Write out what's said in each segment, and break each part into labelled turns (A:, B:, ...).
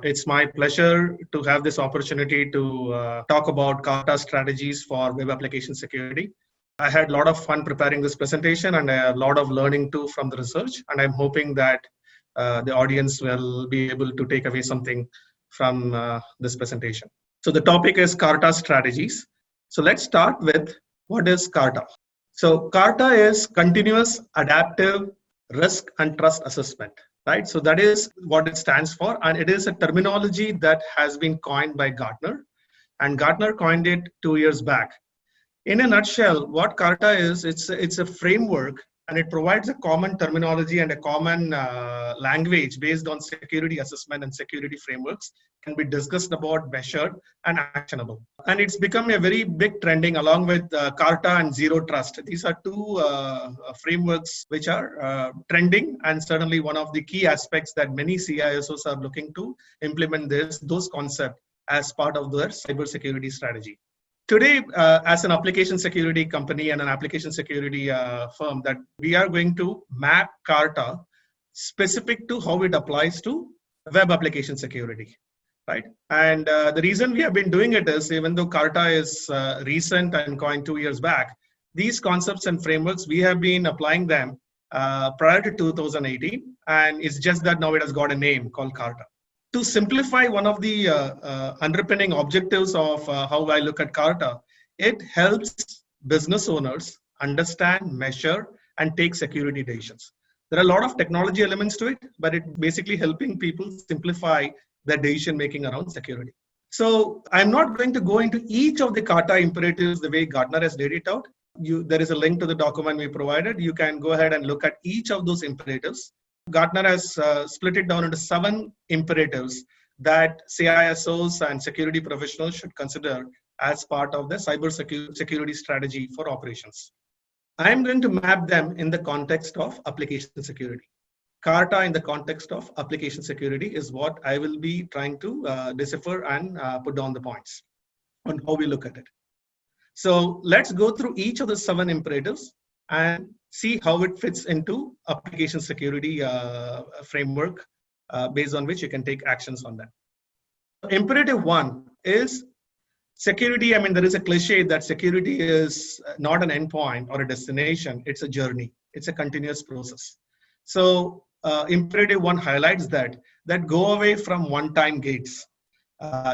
A: It's my pleasure to have this opportunity to talk about Carta strategies for web application security. I had a lot of fun preparing this presentation and a lot of learning too from the research. And I'm hoping that the audience will be able to take away something from this presentation. So the topic is Carta strategies. So let's start with what is Carta. So Carta is continuous adaptive risk and trust assessment, right? So that is what it stands for. And it is a terminology that has been coined by Gartner. And Gartner coined it 2 years back. In a nutshell, what Carta is, it's a framework and it provides a common terminology and a common language based on security assessment and security frameworks can be discussed about, measured, and actionable. And it's become a very big trending along with Carta and Zero Trust. These are two frameworks which are trending and certainly one of the key aspects that many CISOs are looking to implement those concepts as part of their cybersecurity strategy. Today, as an application security company and an application security firm, that we are going to map Carta specific to how it applies to web application security, right? And the reason we have been doing it is, even though Carta is recent and coined 2 years back, these concepts and frameworks, we have been applying them prior to 2018. And it's just that now it has got a name called Carta. To simplify one of the underpinning objectives of how I look at Carta, it helps business owners understand, measure, and take security decisions. There are a lot of technology elements to it, but it's basically helping people simplify their decision making around security. So I'm not going to go into each of the Carta imperatives the way Gartner has laid it out. There is a link to the document we provided. You can go ahead and look at each of those imperatives. Gartner has split it down into 7 imperatives that CISOs and security professionals should consider as part of the cyber security strategy for operations. I am going to map them in the context of application security. Carta in the context of application security is what I will be trying to decipher and put down the points on how we look at it. So let's go through each of the 7 imperatives and see how it fits into application security framework based on which you can take actions on that. Imperative 1 is security. I mean, there is a cliche that security is not an endpoint or a destination. It's a journey. It's a continuous process. So imperative 1 highlights that go away from one-time gates.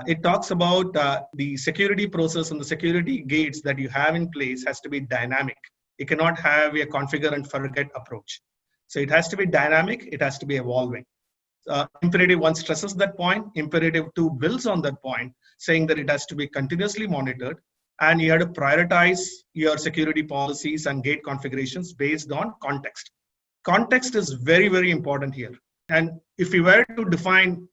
A: It talks about the security process and the security gates that you have in place has to be dynamic. You cannot have a configure and forget approach. So it has to be dynamic. It has to be evolving. Imperative 1 stresses that point. Imperative 2 builds on that point, saying that it has to be continuously monitored and you have to prioritize your security policies and gate configurations based on context. Context is very, very important here. And if we were to define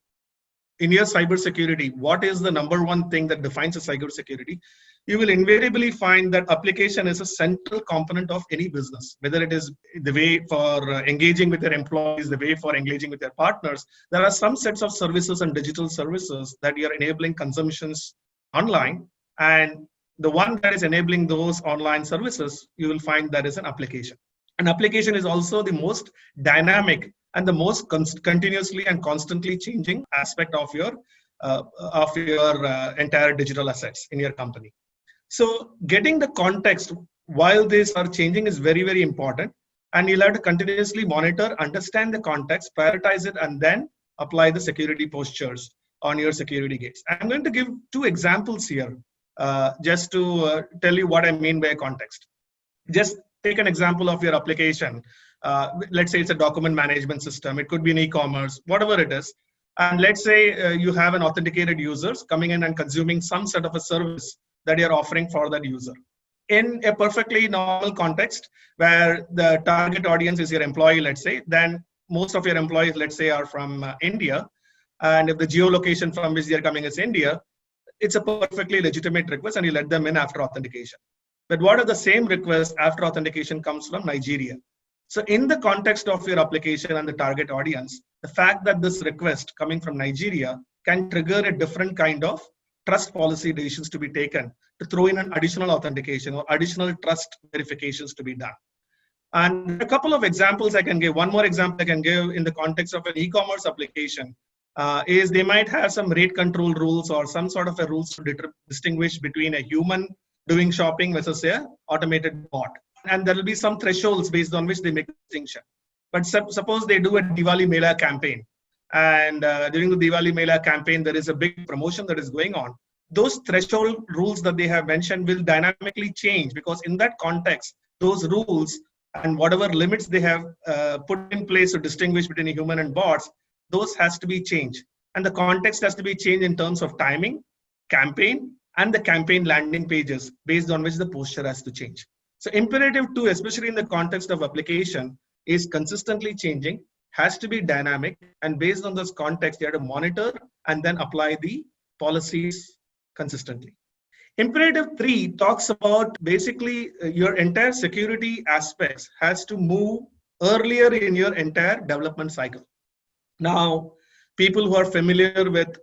A: in your cybersecurity, what is the number one thing that defines a cybersecurity? You will invariably find that application is a central component of any business, whether it is the way for engaging with their employees, the way for engaging with their partners. There are some sets of services and digital services that you are enabling consumptions online. And the one that is enabling those online services, you will find that is an application. An application is also the most dynamic and the most continuously and constantly changing aspect of your entire digital assets in your company. So getting the context while these are changing is very, very important. And you'll have to continuously monitor, understand the context, prioritize it, and then apply the security postures on your security gates. I'm going to give 2 examples here just to tell you what I mean by context. Just take an example of your application. Let's say it's a document management system. It could be an e-commerce, whatever it is. And let's say you have an authenticated users coming in and consuming some sort of a service that you're offering for that user. In a perfectly normal context where the target audience is your employee, let's say, then most of your employees, let's say, are from India. And if the geolocation from which they're coming is India, it's a perfectly legitimate request and you let them in after authentication. But what if the same request after authentication comes from Nigeria? So in the context of your application and the target audience, the fact that this request coming from Nigeria can trigger a different kind of trust policy decisions to be taken to throw in an additional authentication or additional trust verifications to be done. And a couple of examples I can give. One more example I can give in the context of an e-commerce application is they might have some rate control rules or some sort of a rules to distinguish between a human doing shopping versus a automated bot. And there will be some thresholds based on which they make distinction. But suppose they do a Diwali Mela campaign, and during the Diwali Mela campaign, there is a big promotion that is going on. Those threshold rules that they have mentioned will dynamically change, because in that context, those rules and whatever limits they have put in place to distinguish between a human and bots, those has to be changed. And the context has to be changed in terms of timing, campaign, and the campaign landing pages based on which the posture has to change. So imperative 2, especially in the context of application, is consistently changing, has to be dynamic, and based on this context, you have to monitor and then apply the policies consistently. Imperative 3 talks about basically your entire security aspects has to move earlier in your entire development cycle. Now, people who are familiar with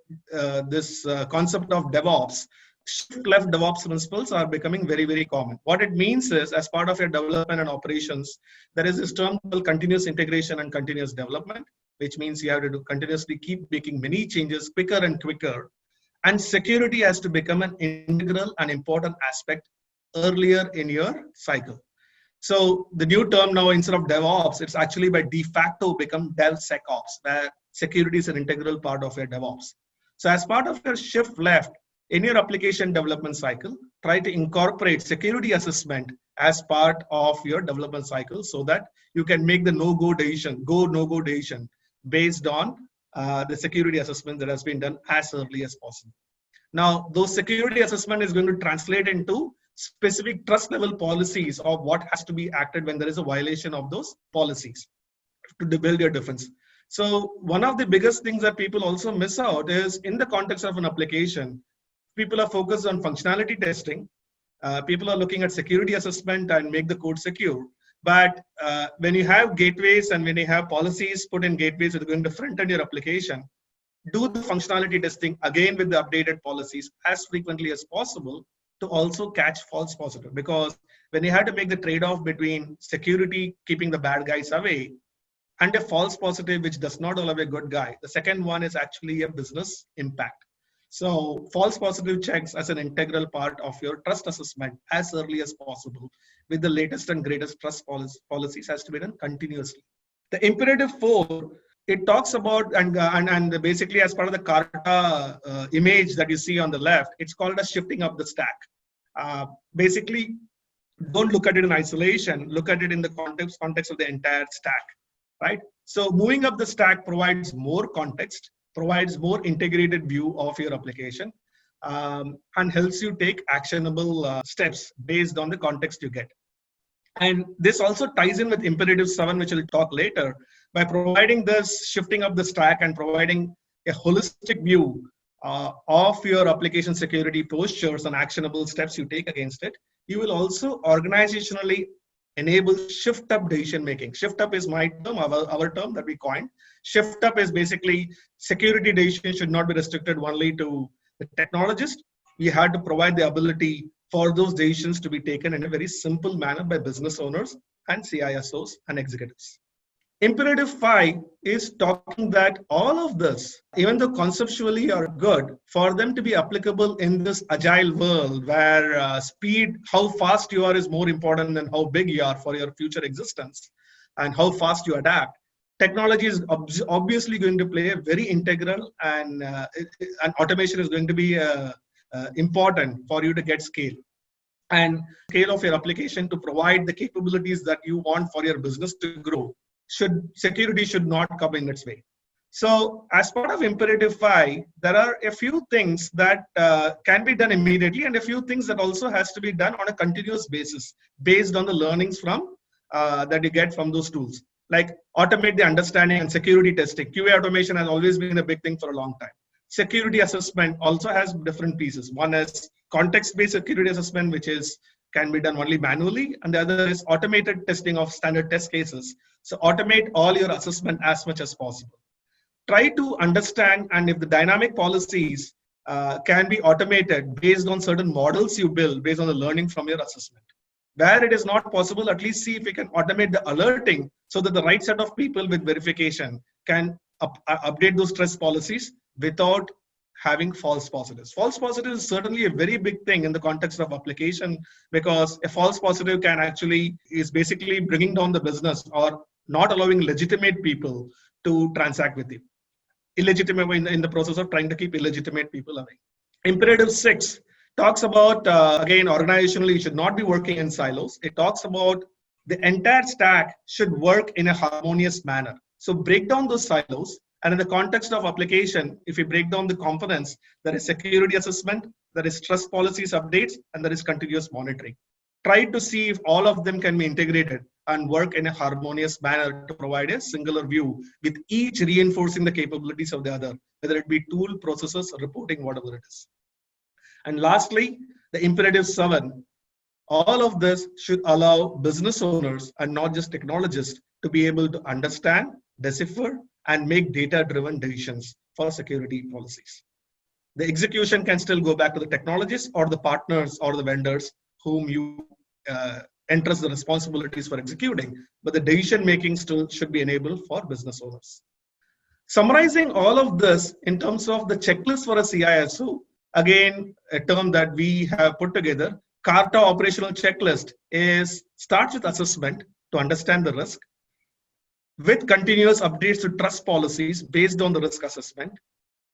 A: this concept of DevOps, shift left DevOps principles are becoming very, very common. What it means is, as part of your development and operations, there is this term called continuous integration and continuous development, which means you have to continuously keep making many changes quicker and quicker. And security has to become an integral and important aspect earlier in your cycle. So the new term now, instead of DevOps, it's actually by de facto become DevSecOps, where security is an integral part of your DevOps. So as part of your shift left in your application development cycle, try to incorporate security assessment as part of your development cycle so that you can make the no-go decision, go-no-go decision based on the security assessment that has been done as early as possible. Now, those security assessment is going to translate into specific trust level policies of what has to be acted when there is a violation of those policies to build your defense. So one of the biggest things that people also miss out is, in the context of an application, people are focused on functionality testing. People are looking at security assessment and make the code secure. But when you have gateways and when you have policies put in gateways that are going to front end your application, do the functionality testing again with the updated policies as frequently as possible to also catch false positive. Because when you have to make the trade-off between security, keeping the bad guys away, and a false positive which does not allow a good guy, the second one is actually a business impact. So false positive checks as an integral part of your trust assessment as early as possible with the latest and greatest trust policies has to be done continuously. The imperative 4, it talks about, and basically as part of the Carta image that you see on the left, it's called as shifting up the stack. Basically, don't look at it in isolation, look at it in the context of the entire stack, right? So moving up the stack provides more context, provides more integrated view of your application, and helps you take actionable steps based on the context you get. And this also ties in with imperative 7, which we'll talk later. By providing this shifting up the stack and providing a holistic view of your application security postures and actionable steps you take against it, you will also organizationally enable shift up decision making. Shift up is my term, our term that we coined. Shift up is basically security decisions should not be restricted only to the technologist. We had to provide the ability for those decisions to be taken in a very simple manner by business owners and CISOs and executives. Imperative 5 is talking that all of this, even though conceptually are good, for them to be applicable in this agile world where speed, how fast you are is more important than how big you are for your future existence and how fast you adapt. Technology is obviously going to play a very integral, and automation is going to be important for you to get scale. And scale of your application to provide the capabilities that you want for your business to grow. Security should not come in its way. So as part of imperative 5, there are a few things that can be done immediately and a few things that also has to be done on a continuous basis based on the learnings from that you get from those tools. Like automate the understanding and security testing. QA automation has always been a big thing for a long time. Security assessment also has different pieces. One is context-based security assessment, which can be done only manually, and the other is automated testing of standard test cases. So automate all your assessment as much as possible. Try to understand, and if the dynamic policies can be automated based on certain models you build based on the learning from your assessment. Where it is not possible, at least see if we can automate the alerting so that the right set of people with verification can update those trust policies without having false positives. False positive is certainly a very big thing in the context of application, because a false positive can actually is basically bringing down the business or not allowing legitimate people to transact with you. Illegitimate in the process of trying to keep illegitimate people away. Imperative 6 talks about, again, organizationally, you should not be working in silos. It talks about the entire stack should work in a harmonious manner. So break down those silos. And in the context of application, if you break down the components, there is security assessment, there is trust policies updates, and there is continuous monitoring. Try to see if all of them can be integrated and work in a harmonious manner to provide a singular view, with each reinforcing the capabilities of the other, whether it be tool, processes, reporting, whatever it is. And lastly, the imperative 7. All of this should allow business owners and not just technologists to be able to understand, decipher, and make data-driven decisions for security policies. The execution can still go back to the technologists or the partners or the vendors whom you entrust the responsibilities for executing, but the decision-making still should be enabled for business owners. Summarizing all of this in terms of the checklist for a CISO, again, a term that we have put together, CARTA operational checklist starts with assessment to understand the risk, with continuous updates to trust policies based on the risk assessment,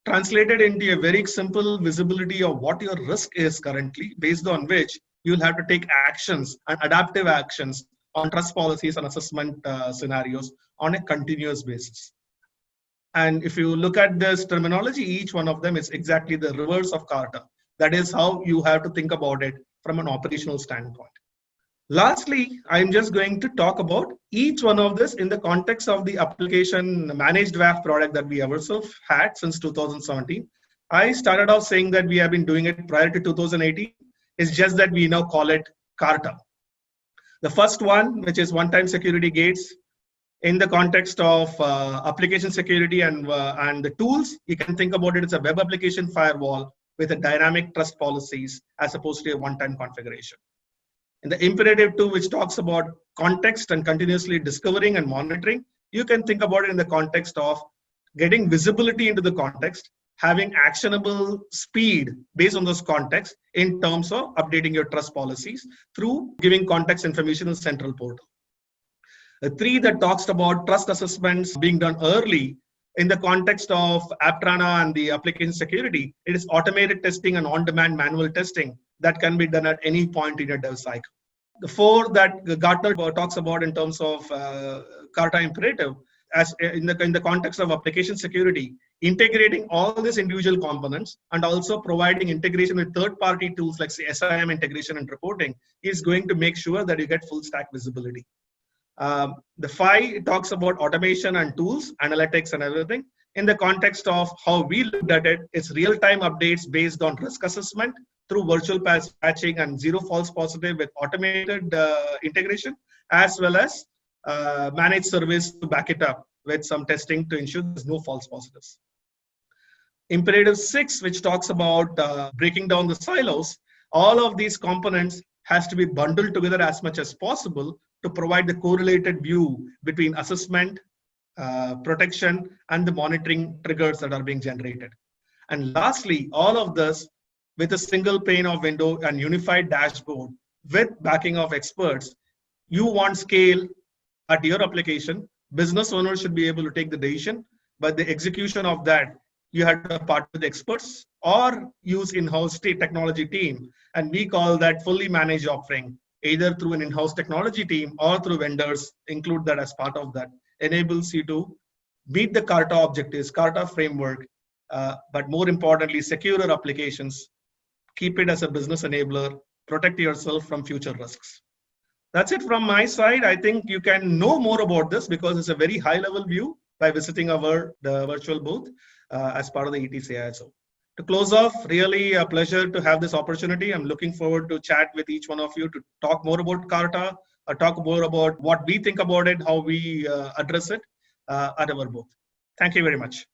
A: translated into a very simple visibility of what your risk is currently, based on which you'll have to take actions and adaptive actions on trust policies and assessment scenarios on a continuous basis. And if you look at this terminology, each one of them is exactly the reverse of CARTA. That is how you have to think about it from an operational standpoint. Lastly, I'm just going to talk about each one of this in the context of the application managed WAF product that we ourselves had since 2017. I started off saying that we have been doing it prior to 2018. It's just that we now call it CARTA. The first one, which is one-time security gates, in the context of application security and the tools, you can think about it as a web application firewall with a dynamic trust policies as opposed to a one-time configuration. In the imperative 2, which talks about context and continuously discovering and monitoring, you can think about it in the context of getting visibility into the context, having actionable speed based on those contexts in terms of updating your trust policies through giving context information in the central portal. The 3 that talks about trust assessments being done early in the context of Aptrana and the application security, it is automated testing and on-demand manual testing that can be done at any point in your dev cycle. The 4 that Gartner talks about in terms of CARTA imperative, as in the context of application security, integrating all these individual components and also providing integration with third-party tools like SIM integration and reporting is going to make sure that you get full stack visibility. The 5 talks about automation and tools, analytics and everything. In the context of how we looked at it, it's real-time updates based on risk assessment through virtual patching and zero false positive with automated integration, as well as managed service to back it up with some testing to ensure there's no false positives. Imperative 6, which talks about breaking down the silos, all of these components has to be bundled together as much as possible to provide the correlated view between assessment, protection, and the monitoring triggers that are being generated. And lastly, all of this with a single pane of window and unified dashboard with backing of experts. You want scale at your application. Business owners should be able to take the decision, but the execution of that, you have to partner with experts or use in-house technology team. And we call that fully managed offering, either through an in-house technology team or through vendors, include that as part of that, enables you to meet the CARTA objectives, CARTA framework, but more importantly, secure your applications, keep it as a business enabler, protect yourself from future risks. That's it from my side. I think you can know more about this because it's a very high level view by visiting the virtual booth as part of the ETCISO. To close off, really a pleasure to have this opportunity. I'm looking forward to chat with each one of you to talk more about CARTA, talk more about what we think about it, how we address it at our booth. Thank you very much.